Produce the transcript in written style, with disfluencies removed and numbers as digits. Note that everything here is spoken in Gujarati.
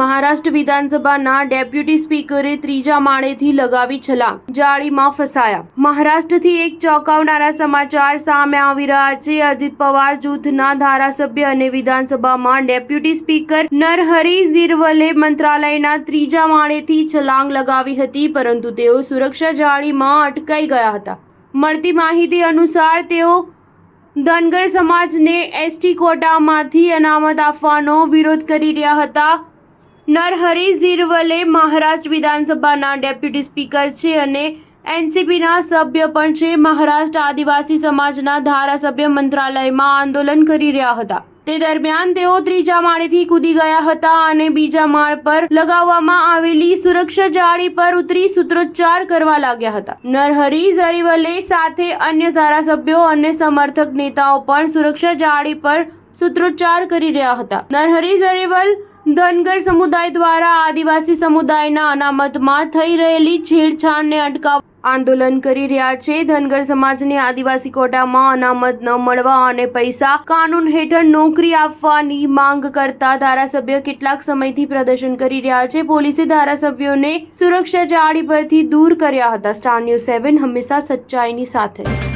મહારાષ્ટ્ર વિધાનસભાના ડેપ્યુટી સ્પીકરે ત્રીજા માળેથી લગાવી છલાંગ, જાળીમાં ફસાયા। મહારાષ્ટ્રથી એક ચોંકાવનારા સમાચાર સામે આવી રહ્યા છે। અજીત પવાર જૂથના ધારાસભ્ય અને વિધાનસભામાં ડેપ્યુટી સ્પીકર નરહરી ઝિરવલે મંત્રાલયના ત્રીજા માળેથી છલાંગ લગાવી હતી, પરંતુ તેઓ સુરક્ષા જાળીમાં અટકાઈ ગયા હતા। મળતી માહિતી અનુસાર તેઓ ધનગર સમાજને એસટી કોટામાંથી અનામત આપવાનો વિરોધ કરી રહ્યા હતા। નરહરી ઝિરવલે મહારાષ્ટ્ર વિધાનસભાના ડેપ્યુટી સ્પીકર છે અને એનસીપીના સભ્ય પણ છે। મહારાષ્ટ્ર આદિવાસી સમાજના ધારાસભ્ય મંત્રાલયમાં આંદોલન કરી રહ્યા હતા। તે દરમિયાન તેઓ ત્રીજા માળેથી કૂદી ગયા હતા અને બીજા માળ પર લગાવવામાં આવેલી સુરક્ષા જાળી પર ઉતરી સૂત્રોચ્ચાર કરવા લાગ્યા હતા। નરહરી ઝિરવલે સાથે અન્ય ધારાસભ્યો અને સમર્થક નેતાઓ પણ સુરક્ષા જાળી પર સૂત્રોચ્ચાર કરી રહ્યા હતા। નરહરી ઝિરવલે ધનગર સમુદાય દ્વારા આદિવાસી સમુદાયના અનામતમાં થઈ રહેલી છેડછાડને અટકાવવા આંદોલન કરી રહ્યા છે। ધનગર સમાજને આદિવાસી કોટામાં અનામત ન મળવા અને પૈસા કાનૂન હેઠળ નોકરી આપવાની માંગ કરતા ધારાસભ્ય કેટલાક સમયથી પ્રદર્શન કરી રહ્યા છે। પોલીસે ધારાસભ્યોને સુરક્ષા જાળી પરથી દૂર કર્યા હતા। સ્ટાર ન્યૂઝ 7 હંમેશા સચ્ચાઈની સાથે।